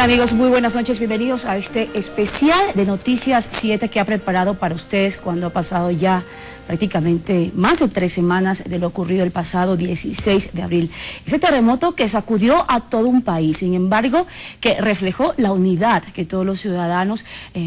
Hola amigos? Muy buenas noches, bienvenidos a este especial de Noticias 7 que ha preparado para ustedes cuando ha pasado ya prácticamente más de 3 semanas de lo ocurrido el pasado 16 de abril. Ese terremoto que sacudió a todo un país, sin embargo, que reflejó la unidad que todos los ciudadanos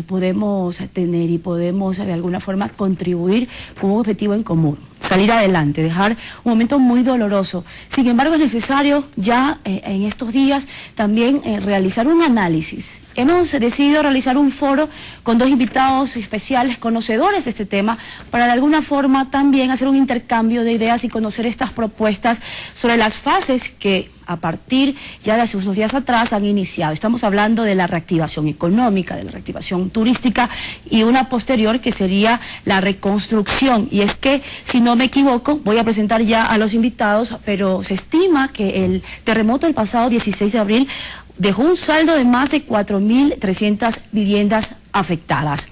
podemos tener y podemos de alguna forma contribuir con un objetivo en común: salir adelante, dejar un momento muy doloroso. Sin embargo, es necesario ya en estos días también realizar un análisis. Hemos decidido realizar un foro con 2 invitados especiales, conocedores de este tema, para de alguna forma también hacer un intercambio de ideas y conocer estas propuestas sobre las fases que a partir ya de hace unos días atrás han iniciado. Estamos hablando de la reactivación económica, de la reactivación turística y una posterior que sería la reconstrucción. Y es que, si no me equivoco, voy a presentar ya a los invitados, pero se estima que el terremoto del pasado 16 de abril dejó un saldo de más de 4.300 viviendas afectadas.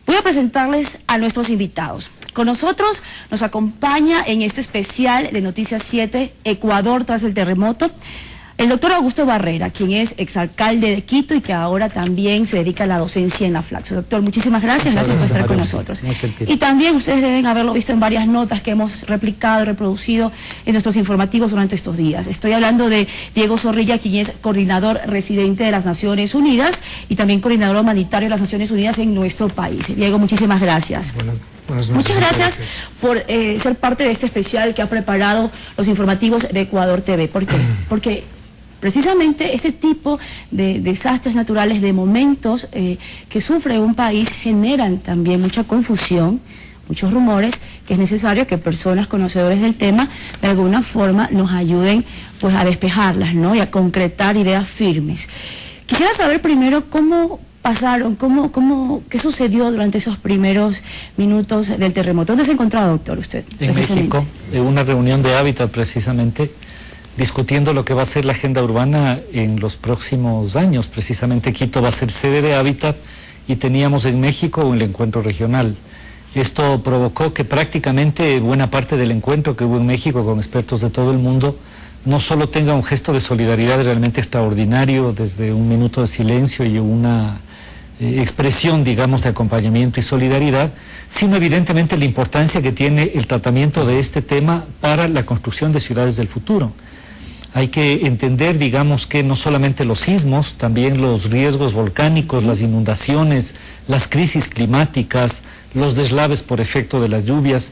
Voy a presentarles a nuestros invitados. Con nosotros nos acompaña en este especial de Noticias 7, Ecuador tras el terremoto, el doctor Augusto Barrera, quien es exalcalde de Quito y que ahora también se dedica a la docencia en la Flaxo. Doctor, muchísimas gracias por estar con nosotros. Y también ustedes deben haberlo visto en varias notas que hemos replicado y reproducido en nuestros informativos durante estos días. Estoy hablando de Diego Zorrilla, quien es coordinador residente de las Naciones Unidas y también coordinador humanitario de las Naciones Unidas en nuestro país. Diego, muchísimas gracias. Muchas gracias por ser parte de este especial que ha preparado los informativos de Ecuador TV. ¿Por qué? Porque precisamente este tipo de desastres naturales, de momentos que sufre un país, generan también mucha confusión, muchos rumores, que es necesario que personas conocedores del tema de alguna forma nos ayuden pues a despejarlas, ¿no? Y a concretar ideas firmes. Quisiera saber primero cómo pasaron, qué sucedió durante esos primeros minutos del terremoto. ¿Dónde se encontraba, doctor, usted? En México, en una reunión de Hábitat precisamente, discutiendo lo que va a ser la agenda urbana en los próximos años. Precisamente Quito va a ser sede de Hábitat y teníamos en México el encuentro regional. Esto provocó que prácticamente buena parte del encuentro que hubo en México con expertos de todo el mundo no solo tenga un gesto de solidaridad realmente extraordinario, desde un minuto de silencio y una expresión, digamos, de acompañamiento y solidaridad, sino evidentemente la importancia que tiene el tratamiento de este tema para la construcción de ciudades del futuro. Hay que entender, digamos, que no solamente los sismos, también los riesgos volcánicos, las inundaciones, las crisis climáticas, los deslaves por efecto de las lluvias,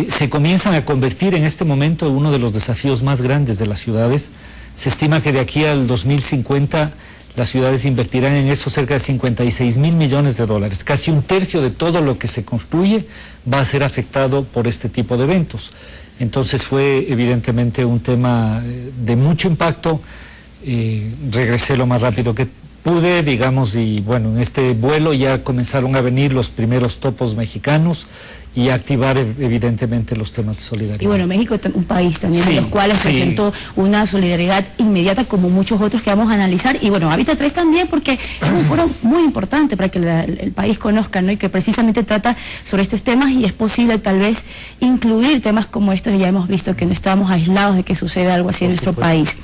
se comienzan a convertir en este momento en uno de los desafíos más grandes de las ciudades. Se estima que de aquí al 2050 las ciudades invertirán en eso cerca de 56.000 millones de dólares. Casi un tercio de todo lo que se construye va a ser afectado por este tipo de eventos. Entonces fue evidentemente un tema de mucho impacto. Regresé lo más rápido que pude, digamos, y bueno, en este vuelo ya comenzaron a venir los primeros topos mexicanos y activar evidentemente los temas de solidaridad. Y bueno, México es un país también de los cuales presentó una solidaridad inmediata, como muchos otros que vamos a analizar. Y bueno, Hábitat 3 también, porque es un foro muy importante para que el país conozca, ¿no? Y que precisamente trata sobre estos temas, y es posible tal vez incluir temas como estos. Y ya hemos visto que no estamos aislados de que suceda algo así en nuestro país.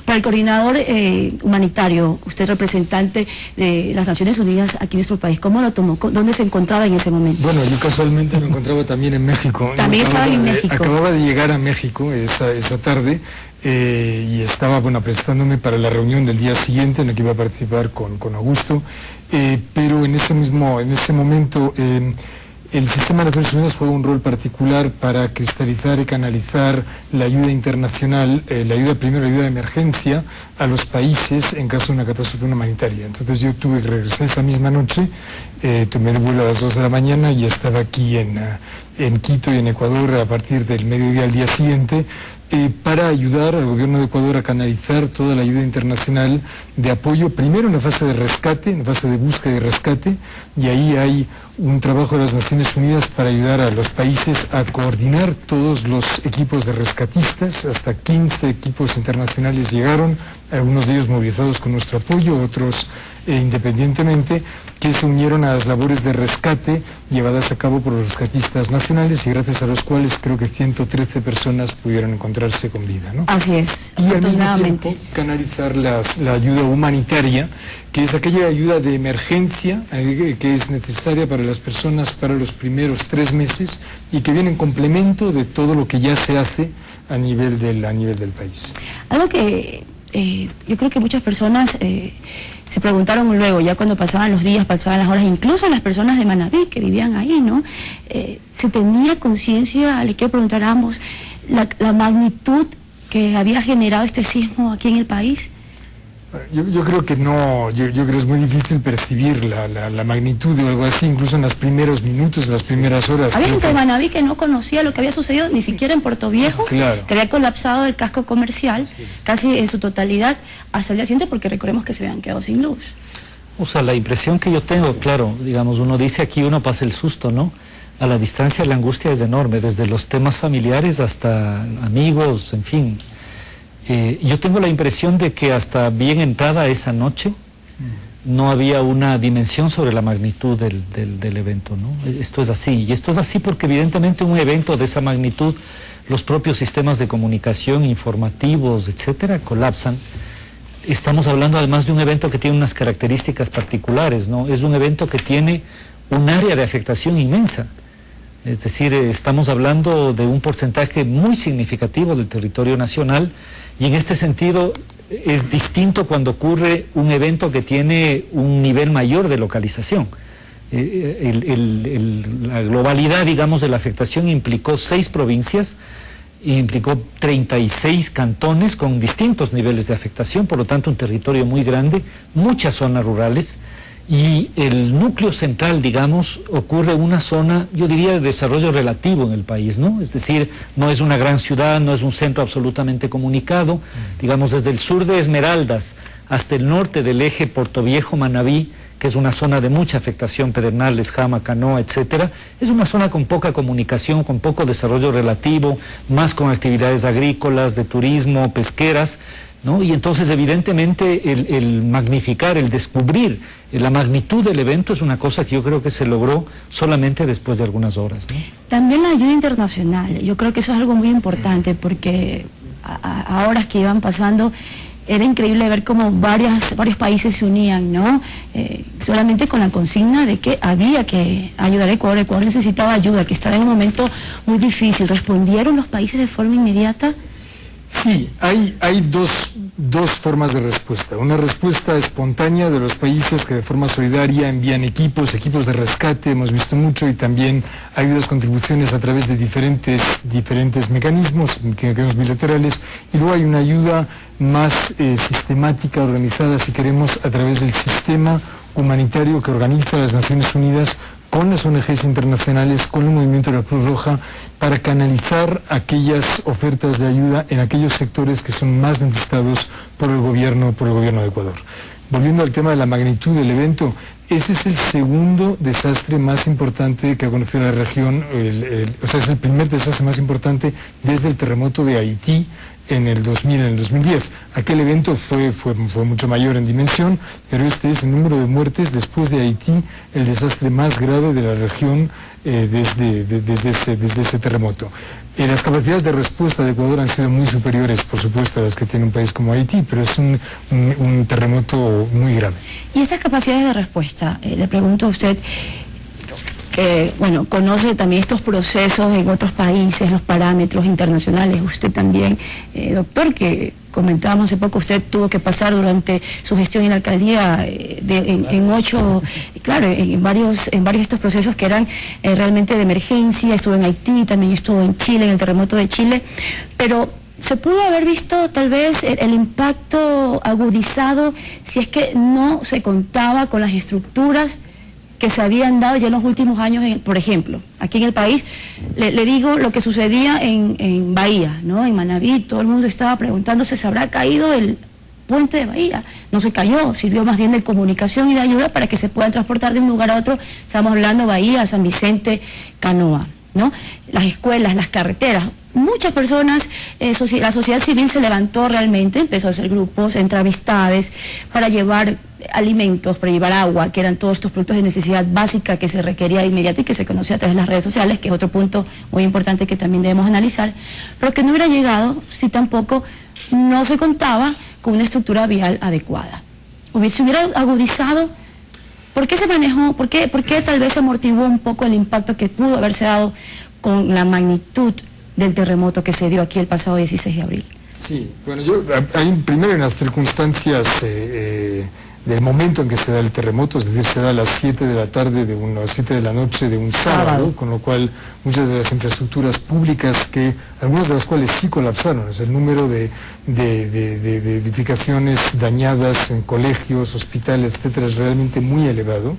Para el coordinador humanitario, usted representante de las Naciones Unidas aquí en nuestro país, ¿cómo lo tomó? ¿Dónde se encontraba en ese momento? Bueno, yo casualmente me encontraba también en México. También estaba en México. Acababa de llegar a México esa tarde y estaba, bueno, presentándome para la reunión del día siguiente en la que iba a participar con Augusto, pero en ese momento el sistema de Naciones Unidas juega un rol particular para cristalizar y canalizar la ayuda internacional, la ayuda de emergencia a los países en caso de una catástrofe humanitaria. Entonces yo regresé esa misma noche, tomé el vuelo a las 2 de la mañana y estaba aquí en Quito y en Ecuador a partir del mediodía al día siguiente, para ayudar al gobierno de Ecuador a canalizar toda la ayuda internacional de apoyo, primero en la fase de rescate, en la fase de búsqueda y rescate, y ahí hay un trabajo de las Naciones Unidas para ayudar a los países a coordinar todos los equipos de rescatistas. Hasta 15 equipos internacionales llegaron, algunos de ellos movilizados con nuestro apoyo, otros independientemente, que se unieron a las labores de rescate llevadas a cabo por los rescatistas nacionales y gracias a los cuales creo que 113 personas pudieron encontrarse con vida, ¿no? Así es. Y al mismo tiempo canalizar la ayuda humanitaria que es aquella ayuda de emergencia que es necesaria para las personas para los primeros 3 meses y que viene en complemento de todo lo que ya se hace a nivel del país. Algo que yo creo que muchas personas se preguntaron luego, ya cuando pasaban los días, pasaban las horas, incluso las personas de Manabí que vivían ahí, ¿no? ¿Se tenía conciencia, les quiero preguntar a ambos, la magnitud que había generado este sismo aquí en el país? Yo creo que no, yo creo que es muy difícil percibir la magnitud de algo así, incluso en los primeros minutos, en las primeras horas. Había gente de Manabí que no conocía lo que había sucedido, ni siquiera en Puerto Viejo, claro, que había colapsado el casco comercial, casi en su totalidad, hasta el día siguiente, porque recordemos que se habían quedado sin luz. O sea, la impresión que yo tengo, claro, digamos, uno dice aquí uno pasa el susto, ¿no? A la distancia la angustia es enorme, desde los temas familiares hasta amigos, en fin. Yo tengo la impresión de que hasta bien entrada esa noche no había una dimensión sobre la magnitud del evento, ¿no? Esto es así, y esto es así porque evidentemente un evento de esa magnitud, los propios sistemas de comunicación, informativos, etcétera, colapsan. Estamos hablando además de un evento que tiene unas características particulares, ¿no? Es un evento que tiene un área de afectación inmensa. Es decir, estamos hablando de un porcentaje muy significativo del territorio nacional, y en este sentido es distinto cuando ocurre un evento que tiene un nivel mayor de localización. La globalidad, digamos, de la afectación implicó 6 provincias, implicó 36 cantones con distintos niveles de afectación, por lo tanto un territorio muy grande, muchas zonas rurales, y el núcleo central, digamos, ocurre en una zona, yo diría, de desarrollo relativo en el país, ¿no? Es decir, no es una gran ciudad, no es un centro absolutamente comunicado, digamos, desde el sur de Esmeraldas hasta el norte del eje Puerto Viejo-Manabí, que es una zona de mucha afectación, Pedernales, Jama, Canoa, etcétera, es una zona con poca comunicación, con poco desarrollo relativo, más con actividades agrícolas, de turismo, pesqueras, ¿no? Y entonces evidentemente el magnificar, el descubrir la magnitud del evento es una cosa que yo creo que se logró solamente después de algunas horas, ¿no? También la ayuda internacional, yo creo que eso es algo muy importante porque a horas que iban pasando era increíble ver cómo varios países se unían, ¿no? Solamente con la consigna de que había que ayudar a Ecuador. Ecuador necesitaba ayuda, que estaba en un momento muy difícil. ¿Respondieron los países de forma inmediata? Sí, hay dos formas de respuesta. Una respuesta espontánea de los países que de forma solidaria envían equipos de rescate, hemos visto mucho, y también ayudas, contribuciones a través de diferentes mecanismos bilaterales, y luego hay una ayuda más sistemática, organizada, si queremos, a través del sistema humanitario que organiza las Naciones Unidas con las ONGs internacionales, con el movimiento de la Cruz Roja, para canalizar aquellas ofertas de ayuda en aquellos sectores que son más necesitados por el gobierno de Ecuador. Volviendo al tema de la magnitud del evento, ese es el segundo desastre más importante que ha conocido la región, o sea, es el primer desastre más importante desde el terremoto de Haití en el 2010. Aquel evento fue mucho mayor en dimensión, pero este es el número de muertes después de Haití, el desastre más grave de la región desde ese terremoto. Las capacidades de respuesta de Ecuador han sido muy superiores, por supuesto, a las que tiene un país como Haití, pero es un terremoto muy grave. Y estas capacidades de respuesta, le pregunto a usted, bueno, conoce también estos procesos en otros países, los parámetros internacionales. Usted también, doctor, que comentábamos hace poco, usted tuvo que pasar durante su gestión en la alcaldía en varios de estos procesos que eran realmente de emergencia. Estuvo en Haití, también estuvo en Chile, en el terremoto de Chile, pero se pudo haber visto tal vez el impacto agudizado si es que no se contaba con las estructuras que se habían dado ya en los últimos años, por ejemplo, aquí en el país. Le digo lo que sucedía en Bahía, ¿no? En Manabí, todo el mundo estaba preguntándose, ¿se habrá caído el puente de Bahía? No se cayó, sirvió más bien de comunicación y de ayuda para que se puedan transportar de un lugar a otro. Estamos hablando Bahía, San Vicente, Canoa, ¿no? Las escuelas, las carreteras. Muchas personas, la sociedad civil se levantó realmente, empezó a hacer grupos, entre amistades, para llevar alimentos, para llevar agua, que eran todos estos productos de necesidad básica que se requería de inmediato y que se conocía a través de las redes sociales, que es otro punto muy importante que también debemos analizar, pero que no hubiera llegado si tampoco no se contaba con una estructura vial adecuada. se hubiera agudizado? ¿Por qué se manejó? ¿Por qué tal vez se amortiguó un poco el impacto que pudo haberse dado con la magnitud del terremoto que se dio aquí el pasado 16 de abril? Sí, bueno, hay primero en las circunstancias del momento en que se da el terremoto, es decir, se da a las 7 de la tarde, a las 7 de la noche de un sábado, con lo cual muchas de las infraestructuras públicas, algunas de las cuales sí colapsaron, el número de edificaciones dañadas en colegios, hospitales, etcétera, es realmente muy elevado.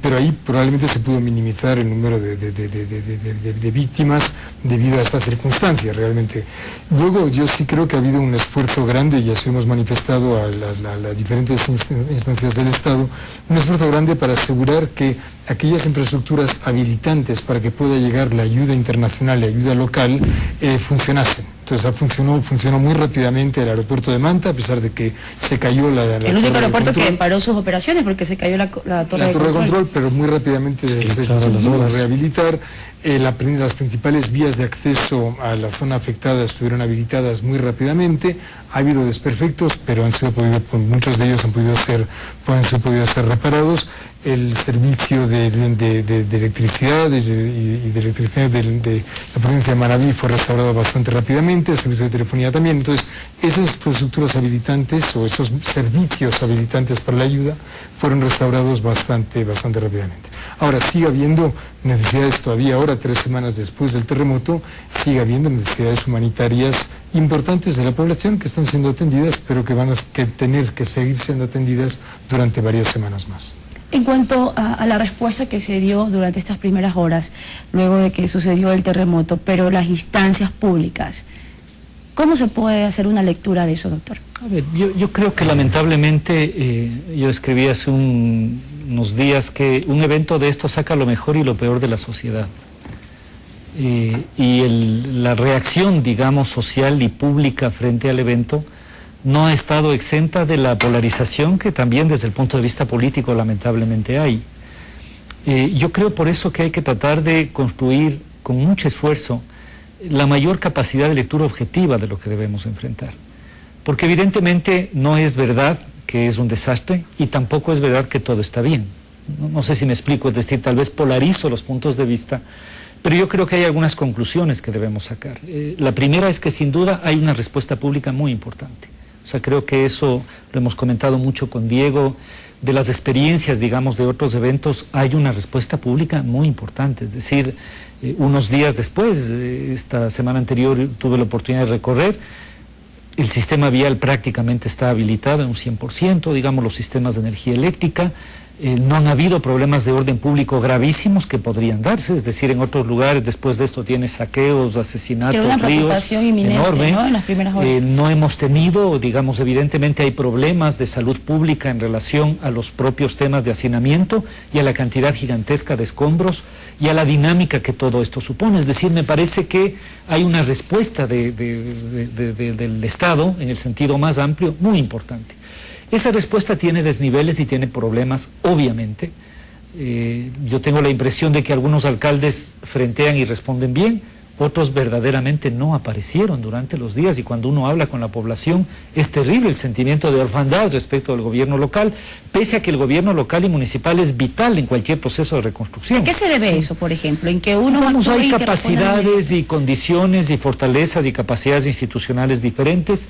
Pero ahí probablemente se pudo minimizar el número de víctimas debido a esta circunstancia realmente. Luego yo sí creo que ha habido un esfuerzo grande, y así hemos manifestado a las diferentes instancias del Estado, un esfuerzo grande para asegurar que aquellas infraestructuras habilitantes para que pueda llegar la ayuda internacional y ayuda local funcionasen. Entonces funcionó muy rápidamente el aeropuerto de Manta, a pesar de que se cayó el único aeropuerto que paró sus operaciones porque se cayó la torre de control, pero muy rápidamente se pudo rehabilitar. Las principales vías de acceso a la zona afectada estuvieron habilitadas muy rápidamente. Ha habido desperfectos, pero muchos de ellos han podido ser reparados. El servicio de electricidad y de electricidad de la provincia de Manabí fue restaurado bastante rápidamente, el servicio de telefonía también. Entonces, esas infraestructuras habilitantes o esos servicios habilitantes para la ayuda fueron restaurados bastante rápidamente. Ahora, sigue habiendo necesidades todavía, ahora 3 semanas después del terremoto, sigue habiendo necesidades humanitarias importantes de la población que están siendo atendidas, pero que van a tener que seguir siendo atendidas durante varias semanas más. En cuanto a la respuesta que se dio durante estas primeras horas, luego de que sucedió el terremoto, pero las instancias públicas, ¿cómo se puede hacer una lectura de eso, doctor? A ver, yo creo que lamentablemente, yo escribí hace unos días que un evento de esto saca lo mejor y lo peor de la sociedad. La reacción, digamos, social y pública frente al evento no ha estado exenta de la polarización que también desde el punto de vista político lamentablemente hay. Yo creo por eso que hay que tratar de construir con mucho esfuerzo la mayor capacidad de lectura objetiva de lo que debemos enfrentar. Porque evidentemente no es verdad que es un desastre y tampoco es verdad que todo está bien. No sé si me explico, es decir, tal vez polarizo los puntos de vista, pero yo creo que hay algunas conclusiones que debemos sacar. La primera es que sin duda hay una respuesta pública muy importante. O sea, creo que eso lo hemos comentado mucho con Diego, de las experiencias, digamos, de otros eventos, hay una respuesta pública muy importante. Es decir, unos días después, esta semana anterior tuve la oportunidad de recorrer, el sistema vial prácticamente está habilitado en un 100%, digamos, los sistemas de energía eléctrica. No han habido problemas de orden público gravísimos que podrían darse, es decir, en otros lugares después de esto tiene saqueos, asesinatos, una preocupación inminente, enorme, ¿no? En las primeras horas. No hemos tenido, digamos, evidentemente hay problemas de salud pública en relación a los propios temas de hacinamiento y a la cantidad gigantesca de escombros y a la dinámica que todo esto supone. Es decir, me parece que hay una respuesta del Estado, en el sentido más amplio, muy importante. Esa respuesta tiene desniveles y tiene problemas, obviamente. Yo tengo la impresión de que algunos alcaldes frentean y responden bien, otros verdaderamente no aparecieron durante los días, y cuando uno habla con la población es terrible el sentimiento de orfandad respecto al gobierno local, pese a que el gobierno local y municipal es vital en cualquier proceso de reconstrucción. ¿A qué se debe eso, por ejemplo? ¿En que uno hay capacidades y condiciones y fortalezas y capacidades institucionales diferentes?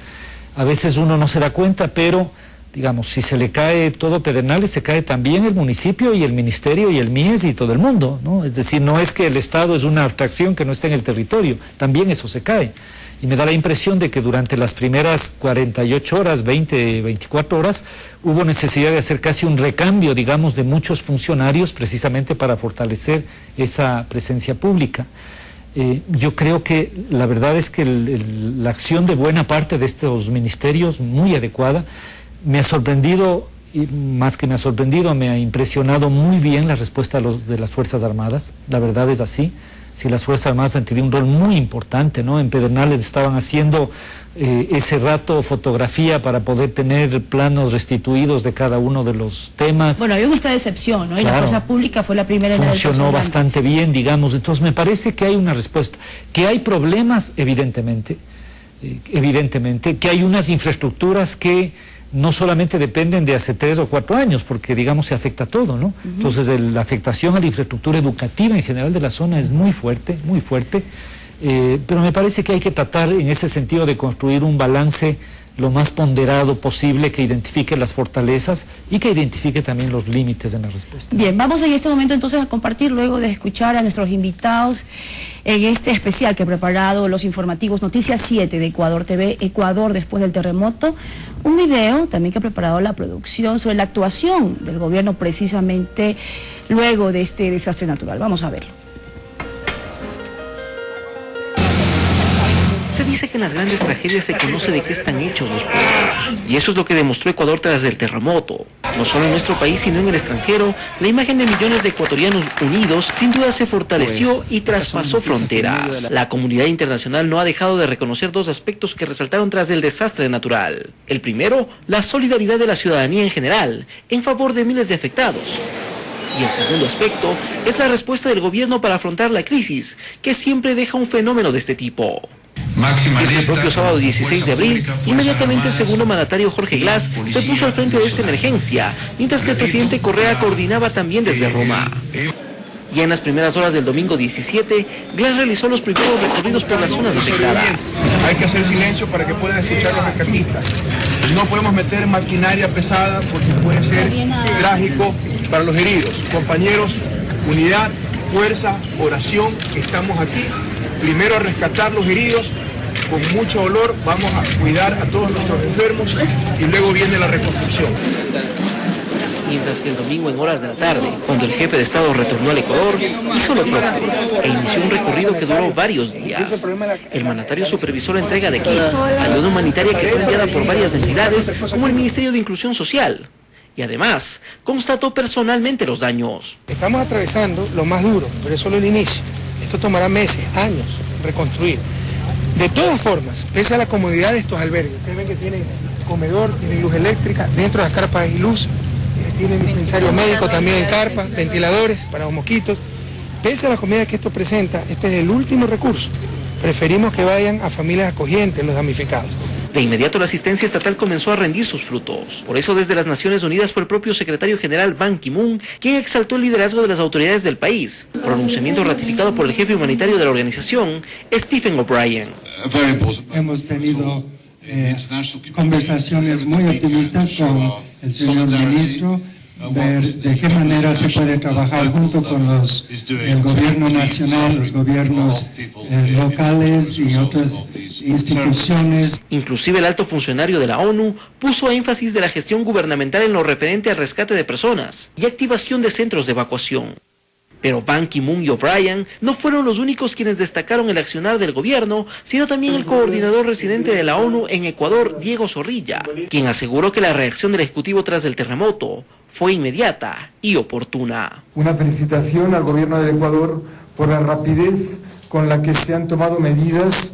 A veces uno no se da cuenta, pero digamos, si se le cae todo Pedernales, se cae también el municipio y el ministerio y el MIES y todo el mundo, ¿no? Es decir, no es que el Estado es una abstracción que no está en el territorio, también eso se cae. Y me da la impresión de que durante las primeras 48 horas, 24 horas, hubo necesidad de hacer casi un recambio, digamos, de muchos funcionarios precisamente para fortalecer esa presencia pública. Yo creo que la verdad es que la acción de buena parte de estos ministerios, muy adecuada, me ha sorprendido, y más que me ha sorprendido, me ha impresionado muy bien la respuesta de las Fuerzas Armadas. La verdad es así. Si las Fuerzas Armadas han tenido un rol muy importante, ¿no? En Pedernales estaban haciendo ese rato fotografía para poder tener planos restituidos de cada uno de los temas. Bueno, hay un estado de excepción, ¿no? Y claro, la fuerza pública fue la primera en funcionó bastante bien, digamos. Entonces me parece que hay una respuesta. Que hay problemas, evidentemente, que hay unas infraestructuras que no solamente dependen de hace 3 o 4 años, porque digamos se afecta todo, ¿no? Entonces la afectación a la infraestructura educativa en general de la zona es muy fuerte, pero me parece que hay que tratar en ese sentido de construir un balance lo más ponderado posible, que identifique las fortalezas y que identifique también los límites en la respuesta. Bien, vamos en este momento entonces a compartir, luego de escuchar a nuestros invitados en este especial que ha preparado los informativos Noticias 7 de Ecuador TV, Ecuador después del terremoto, un video también que ha preparado la producción sobre la actuación del gobierno precisamente luego de este desastre natural. Vamos a verlo. Se dice que en las grandes tragedias se conoce de qué están hechos los pueblos. Y eso es lo que demostró Ecuador tras el terremoto. No solo en nuestro país, sino en el extranjero, la imagen de millones de ecuatorianos unidos sin duda se fortaleció y traspasó fronteras. La comunidad internacional no ha dejado de reconocer dos aspectos que resaltaron tras el desastre natural. El primero, la solidaridad de la ciudadanía en general, en favor de miles de afectados. Y el segundo aspecto es la respuesta del gobierno para afrontar la crisis, que siempre deja un fenómeno de este tipo. Desde el propio sábado 16 de abril, inmediatamente el segundo mandatario Jorge Glass se puso al frente de esta emergencia, mientras que el presidente Correa coordinaba también desde Roma. Ya en las primeras horas del domingo 17, Glass realizó los primeros recorridos por las zonas afectadas. Hay que hacer silencio para que puedan escuchar los rescatistas. No podemos meter maquinaria pesada porque puede ser trágico para los heridos. Compañeros, unidad, fuerza, oración, estamos aquí. Primero a rescatar los heridos, con mucho dolor vamos a cuidar a todos nuestros enfermos y luego viene la reconstrucción. Mientras que el domingo en horas de la tarde, cuando el jefe de Estado retornó al Ecuador, hizo lo propio e inició un recorrido que duró varios días. El mandatario supervisó la entrega de kits, ayuda humanitaria que fue enviada por varias entidades como el Ministerio de Inclusión Social. Y además, constató personalmente los daños. Estamos atravesando lo más duro, pero es solo el inicio. Esto tomará meses, años, reconstruir. De todas formas, pese a la comodidad de estos albergues, ustedes ven que tienen comedor, tienen luz eléctrica, dentro de las carpas hay luz, tienen dispensario médico también en carpas, ventiladores para los mosquitos. Pese a la comodidad que esto presenta, este es el último recurso. Preferimos que vayan a familias acogientes, los damnificados. De inmediato la asistencia estatal comenzó a rendir sus frutos. Por eso desde las Naciones Unidas fue el propio secretario general Ban Ki-moon quien exaltó el liderazgo de las autoridades del país. Pronunciamiento ratificado por el jefe humanitario de la organización, Stephen O'Brien. Hemos tenido conversaciones muy optimistas con el señor ministro, ver de qué manera se puede trabajar junto con el gobierno nacional, los gobiernos locales y otras instituciones. Inclusive el alto funcionario de la ONU puso énfasis de la gestión gubernamental en lo referente al rescate de personas y activación de centros de evacuación. Pero Ban Ki-moon y O'Brien no fueron los únicos quienes destacaron el accionar del gobierno, sino también el coordinador residente de la ONU en Ecuador, Diego Zorrilla, quien aseguró que la reacción del Ejecutivo tras el terremoto fue inmediata y oportuna. Una felicitación al gobierno del Ecuador por la rapidez con la que se han tomado medidas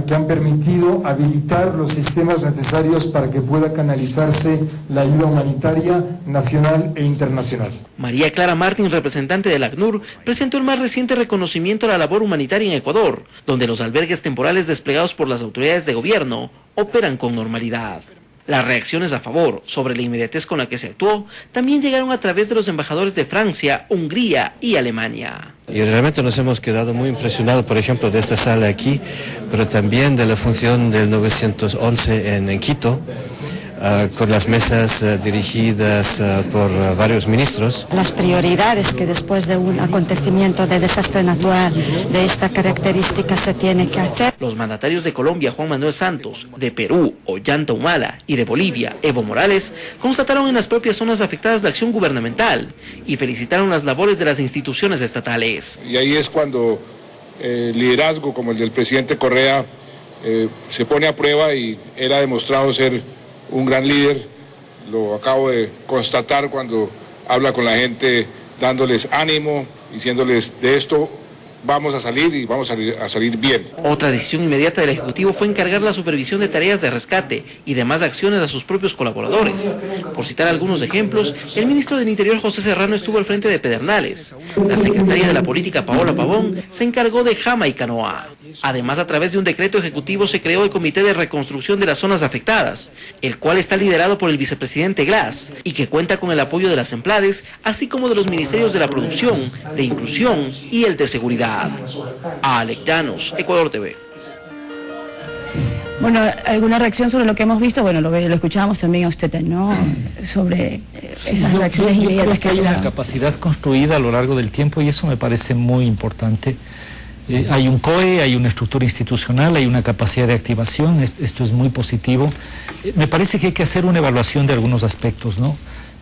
que han permitido habilitar los sistemas necesarios para que pueda canalizarse la ayuda humanitaria nacional e internacional. María Clara Martín, representante del ACNUR, presentó el más reciente reconocimiento a la labor humanitaria en Ecuador, donde los albergues temporales desplegados por las autoridades de gobierno operan con normalidad. Las reacciones a favor sobre la inmediatez con la que se actuó también llegaron a través de los embajadores de Francia, Hungría y Alemania. Y realmente nos hemos quedado muy impresionados, por ejemplo, de esta sala aquí, pero también de la función del 911 en Quito, con las mesas dirigidas por varios ministros. Las prioridades que después de un acontecimiento de desastre natural de esta característica se tiene que hacer. Los mandatarios de Colombia, Juan Manuel Santos, de Perú, Ollanta Humala, y de Bolivia, Evo Morales, constataron en las propias zonas afectadas la acción gubernamental y felicitaron las labores de las instituciones estatales. Y ahí es cuando el liderazgo como el del presidente Correa se pone a prueba, y él ha demostrado ser un gran líder. Lo acabo de constatar cuando habla con la gente, dándoles ánimo, diciéndoles de esto vamos a salir y vamos a salir bien. Otra decisión inmediata del Ejecutivo fue encargar la supervisión de tareas de rescate y demás acciones a sus propios colaboradores. Por citar algunos ejemplos, el ministro del Interior José Serrano estuvo al frente de Pedernales. La secretaria de la Política Paola Pavón se encargó de Jama y Canoa. Además, a través de un decreto ejecutivo se creó el Comité de Reconstrucción de las Zonas Afectadas, el cual está liderado por el vicepresidente Glass y que cuenta con el apoyo de las Emplades, así como de los ministerios de la Producción, de Inclusión y el de Seguridad. Alex Llanos, Ecuador TV. Bueno, ¿alguna reacción sobre lo que hemos visto? Bueno, lo escuchábamos también a usted, ¿no? Sobre esas reacciones inmediatas. Yo creo que hay una capacidad construida a lo largo del tiempo y eso me parece muy importante. Hay un COE, hay una estructura institucional, hay una capacidad de activación, esto es muy positivo. Me parece que hay que hacer una evaluación de algunos aspectos, ¿no?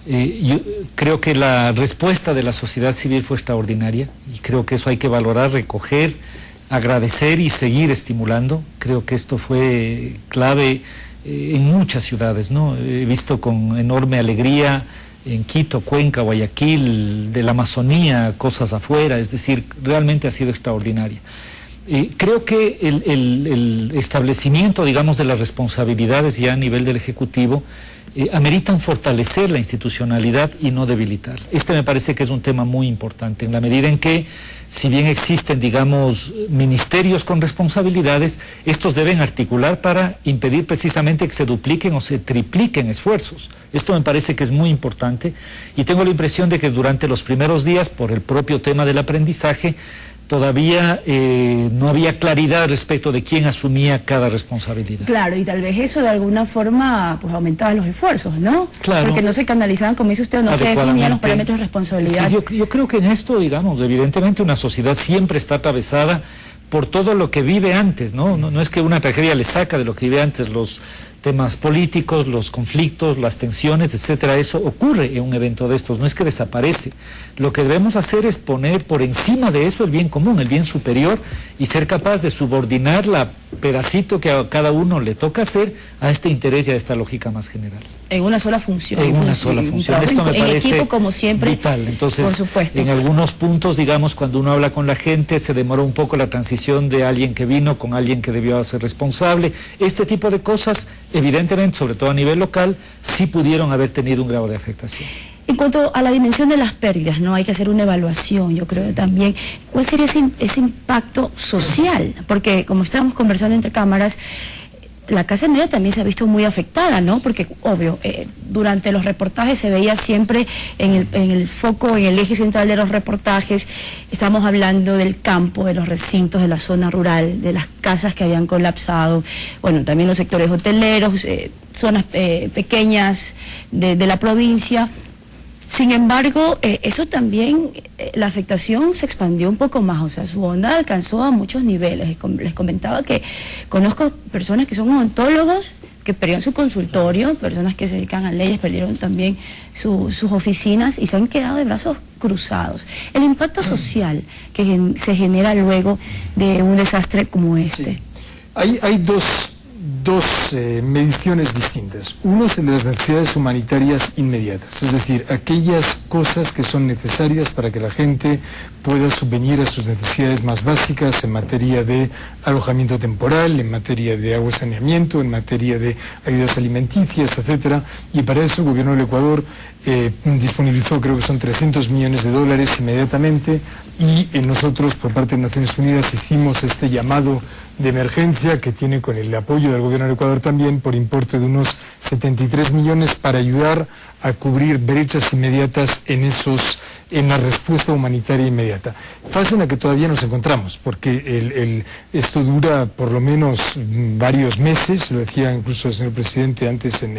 Yo creo que la respuesta de la sociedad civil fue extraordinaria y creo que eso hay que valorar, recoger, agradecer y seguir estimulando. Creo que esto fue clave en muchas ciudades, ¿no? He visto con enorme alegría en Quito, Cuenca, Guayaquil, de la Amazonía, cosas afuera, es decir, realmente ha sido extraordinaria. Creo que el establecimiento, digamos, de las responsabilidades ya a nivel del Ejecutivo ameritan fortalecer la institucionalidad y no debilitarla. Este me parece que es un tema muy importante, en la medida en que, si bien existen, digamos, ministerios con responsabilidades, estos deben articular para impedir precisamente que se dupliquen o se tripliquen esfuerzos. Esto me parece que es muy importante y tengo la impresión de que durante los primeros días, por el propio tema del aprendizaje, todavía no había claridad respecto de quién asumía cada responsabilidad. Claro, y tal vez eso de alguna forma pues aumentaba los esfuerzos, ¿no? Claro. Porque no se canalizaban, como dice usted, no se definían los parámetros de responsabilidad. Sí, yo creo que en esto, digamos, evidentemente una sociedad siempre está atravesada por todo lo que vive antes, ¿no? No es que una tragedia le saca de lo que vive antes, los temas políticos, los conflictos, las tensiones, etcétera. Eso ocurre en un evento de estos, no es que desaparece. Lo que debemos hacer es poner por encima de eso el bien común, el bien superior, y ser capaz de subordinar la pedacito que a cada uno le toca hacer a este interés y a esta lógica más general. En una sola función. En una sola función. Esto me parece equipo, como siempre, vital. Entonces, por supuesto. En algunos puntos, digamos, cuando uno habla con la gente, se demoró un poco la transición de alguien que vino con alguien que debió ser responsable. Este tipo de cosas, evidentemente, sobre todo a nivel local, sí pudieron haber tenido un grado de afectación. En cuanto a la dimensión de las pérdidas, ¿no? Hay que hacer una evaluación, yo creo también. ¿Cuál sería ese impacto social? Porque, como estábamos conversando entre cámaras, la clase media también se ha visto muy afectada, ¿no? Porque, obvio, durante los reportajes se veía siempre en el foco, en el eje central de los reportajes, estamos hablando del campo, de los recintos, de la zona rural, de las casas que habían colapsado, bueno, también los sectores hoteleros, zonas pequeñas de la provincia. Sin embargo, eso también, la afectación se expandió un poco más, o sea, su onda alcanzó a muchos niveles. Les comentaba que conozco personas que son odontólogos, que perdieron su consultorio, personas que se dedican a leyes, perdieron también sus oficinas y se han quedado de brazos cruzados. El impacto social que se genera luego de un desastre como este. Sí. Hay dos mediciones distintas. Uno es el de las necesidades humanitarias inmediatas, es decir, aquellas cosas que son necesarias para que la gente pueda subvenir a sus necesidades más básicas en materia de alojamiento temporal, en materia de agua y saneamiento, en materia de ayudas alimenticias, etcétera. Y para eso el gobierno del Ecuador disponibilizó, creo que son $300 millones inmediatamente, y nosotros por parte de Naciones Unidas hicimos este llamado de emergencia que tiene con el apoyo del gobierno del Ecuador también por importe de unos 73 millones para ayudar a cubrir brechas inmediatas en la respuesta humanitaria inmediata. Fase en la que todavía nos encontramos, porque esto dura por lo menos varios meses, lo decía incluso el señor presidente antes en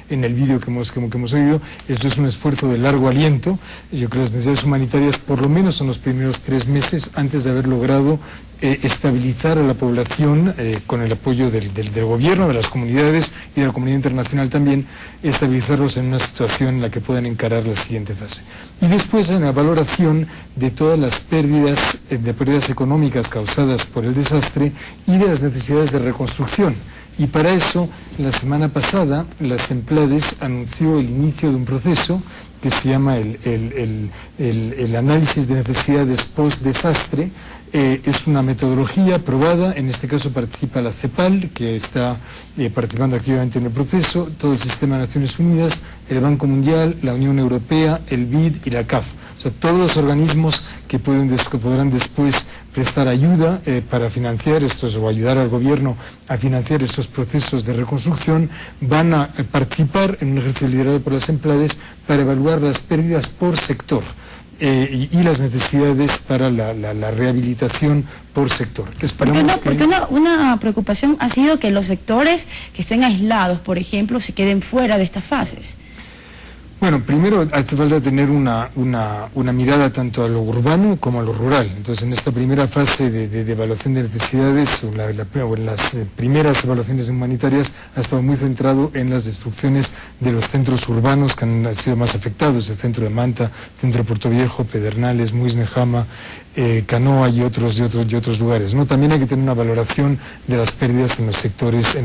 el vídeo que hemos oído. Esto es un esfuerzo de largo aliento. Yo creo que las necesidades humanitarias por lo menos son los primeros 3 meses antes de haber logrado estabilizar a la población con el apoyo del gobierno, de las comunidades y de la comunidad internacional también, estabilizarlos en una situación en la que puedan encarar la siguiente fase. Y después en la valoración de todas las pérdidas económicas causadas por el desastre y de las necesidades de reconstrucción. Y para eso la semana pasada, la Semplades anunció el inicio de un proceso que se llama el análisis de necesidades post-desastre. Es una metodología aprobada, en este caso participa la CEPAL, que está participando activamente en el proceso, todo el sistema de Naciones Unidas, el Banco Mundial, la Unión Europea, el BID y la CAF. O sea, todos los organismos que podrán después prestar ayuda para financiar estos, o ayudar al gobierno a financiar estos procesos de reconstrucción, van a participar en un ejercicio liderado por las Semplades para evaluar las pérdidas por sector. Y las necesidades para la rehabilitación por sector. Porque una preocupación ha sido que los sectores que estén aislados, por ejemplo, se queden fuera de estas fases. Bueno, primero hace falta tener una mirada tanto a lo urbano como a lo rural. Entonces, en esta primera fase de evaluación de necesidades, o en las primeras evaluaciones humanitarias, ha estado muy centrado en las destrucciones de los centros urbanos que han sido más afectados, el centro de Manta, el centro de Puerto Viejo, Pedernales, Muisne-Jama, Canoa y otros lugares, ¿no? También hay que tener una valoración de las pérdidas en los sectores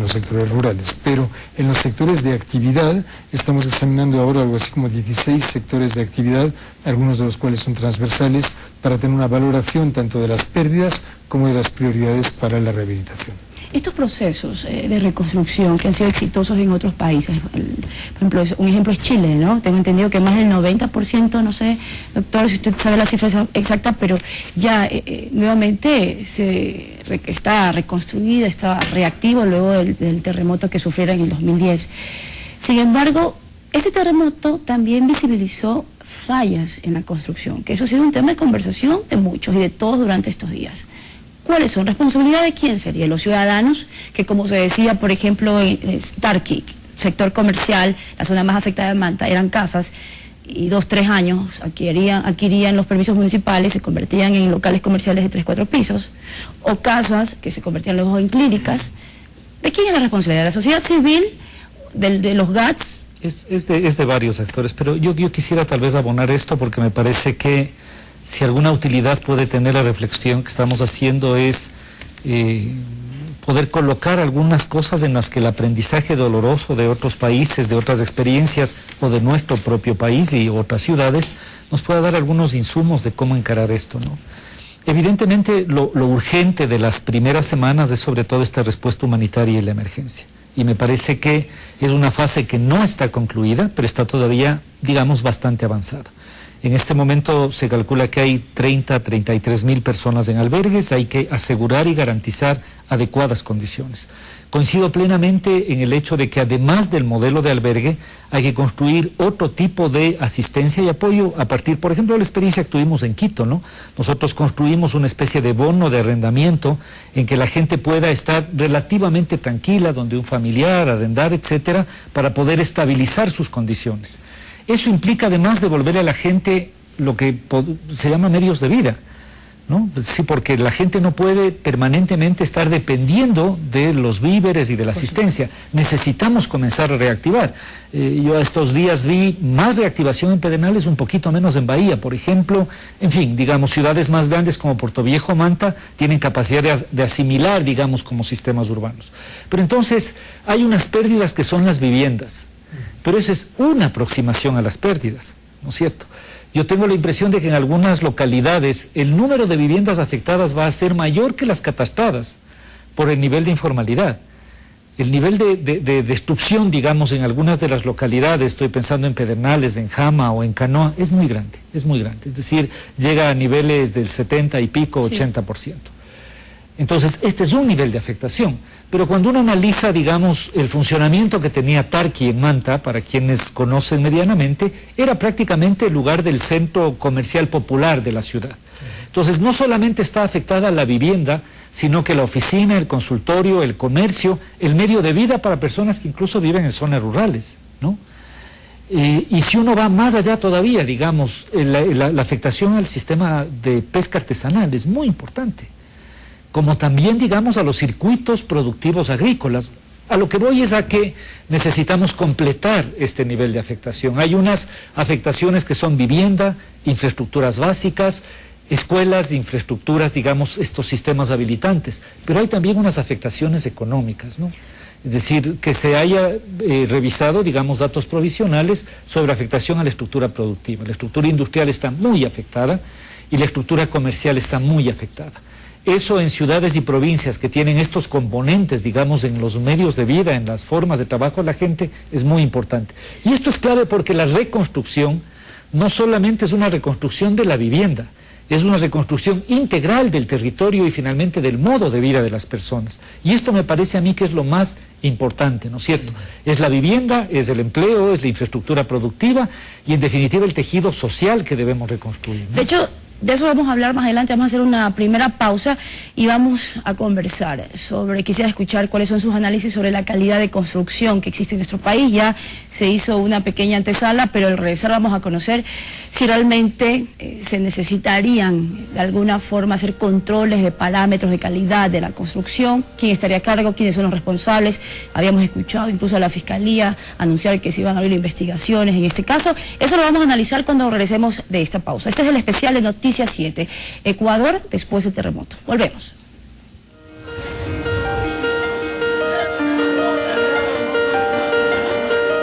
rurales, pero en los sectores de actividad estamos examinando ahora algo así como 16 sectores de actividad, algunos de los cuales son transversales, para tener una valoración tanto de las pérdidas como de las prioridades para la rehabilitación. Estos procesos de reconstrucción que han sido exitosos en otros países, por ejemplo, un ejemplo es Chile, ¿no? Tengo entendido que más del 90%, no sé, doctor, si usted sabe la cifra exacta, pero ya nuevamente está reconstruida, está reactivo luego del terremoto que sufriera en el 2010. Sin embargo, este terremoto también visibilizó fallas en la construcción, que eso ha sido un tema de conversación de muchos y de todos durante estos días. ¿Cuáles son? ¿Responsabilidad de quién sería? Los ciudadanos, que como se decía, por ejemplo, en Starkey, sector comercial, la zona más afectada de Manta, eran casas y 2-3 años adquirían los permisos municipales, se convertían en locales comerciales de 3-4 pisos, o casas que se convertían luego en clínicas. ¿De quién es la responsabilidad? ¿De la sociedad civil? ¿De los GATS? Es de varios actores, pero yo quisiera tal vez abonar esto porque me parece que si alguna utilidad puede tener la reflexión que estamos haciendo es poder colocar algunas cosas en las que el aprendizaje doloroso de otros países, de otras experiencias o de nuestro propio país y otras ciudades nos pueda dar algunos insumos de cómo encarar esto, ¿no? Evidentemente lo urgente de las primeras semanas es sobre todo esta respuesta humanitaria y la emergencia. Y me parece que es una fase que no está concluida, pero está todavía, digamos, bastante avanzada. En este momento se calcula que hay 33.000 personas en albergues, hay que asegurar y garantizar adecuadas condiciones. Coincido plenamente en el hecho de que además del modelo de albergue hay que construir otro tipo de asistencia y apoyo a partir, por ejemplo, de la experiencia que tuvimos en Quito, ¿no? Nosotros construimos una especie de bono de arrendamiento en que la gente pueda estar relativamente tranquila, donde un familiar, arrendar, etcétera, para poder estabilizar sus condiciones. Eso implica además devolverle a la gente lo que se llama medios de vida, ¿no? Sí, porque la gente no puede permanentemente estar dependiendo de los víveres y de la asistencia. Necesitamos comenzar a reactivar. Yo estos días vi más reactivación en Pedernales, un poquito menos en Bahía, por ejemplo. En fin, digamos, ciudades más grandes como Puerto Viejo, Manta, tienen capacidad de asimilar, digamos, como sistemas urbanos. Pero entonces hay unas pérdidas que son las viviendas. Pero esa es una aproximación a las pérdidas, ¿no es cierto? Yo tengo la impresión de que en algunas localidades el número de viviendas afectadas va a ser mayor que las catastradas por el nivel de informalidad. El nivel de destrucción, digamos, en algunas de las localidades, estoy pensando en Pedernales, en Jama o en Canoa, es muy grande, es muy grande. Es decir, llega a niveles del 70 y pico, 80%. Entonces, este es un nivel de afectación. Pero cuando uno analiza, digamos, el funcionamiento que tenía Tarqui en Manta, para quienes conocen medianamente, era prácticamente el lugar del centro comercial popular de la ciudad. Entonces, no solamente está afectada la vivienda, sino que la oficina, el consultorio, el comercio, el medio de vida para personas que incluso viven en zonas rurales, ¿no? Y si uno va más allá todavía, digamos, la afectación al sistema de pesca artesanal es muy importante, como también, digamos, a los circuitos productivos agrícolas. A lo que voy es a que necesitamos completar este nivel de afectación. Hay unas afectaciones que son vivienda, infraestructuras básicas, escuelas, infraestructuras, digamos, estos sistemas habilitantes, pero hay también unas afectaciones económicas, ¿no? Es decir, que se haya revisado, digamos, datos provisionales sobre afectación a la estructura productiva. La estructura industrial está muy afectada y la estructura comercial está muy afectada. Eso en ciudades y provincias que tienen estos componentes, digamos, en los medios de vida, en las formas de trabajo de la gente, es muy importante. Y esto es clave porque la reconstrucción no solamente es una reconstrucción de la vivienda, es una reconstrucción integral del territorio y finalmente del modo de vida de las personas. Y esto me parece a mí que es lo más importante, ¿no es cierto? Es la vivienda, es el empleo, es la infraestructura productiva y en definitiva el tejido social que debemos reconstruir, ¿no? De hecho, de eso vamos a hablar más adelante, vamos a hacer una primera pausa y vamos a conversar sobre, quisiera escuchar cuáles son sus análisis sobre la calidad de construcción que existe en nuestro país. Ya se hizo una pequeña antesala, pero al regresar vamos a conocer si realmente se necesitarían de alguna forma hacer controles de parámetros de calidad de la construcción, quién estaría a cargo, quiénes son los responsables. Habíamos escuchado incluso a la Fiscalía anunciar que se iban a abrir investigaciones en este caso. Eso lo vamos a analizar cuando regresemos de esta pausa. Este es el especial de Noticias 7, Ecuador después del terremoto. Volvemos.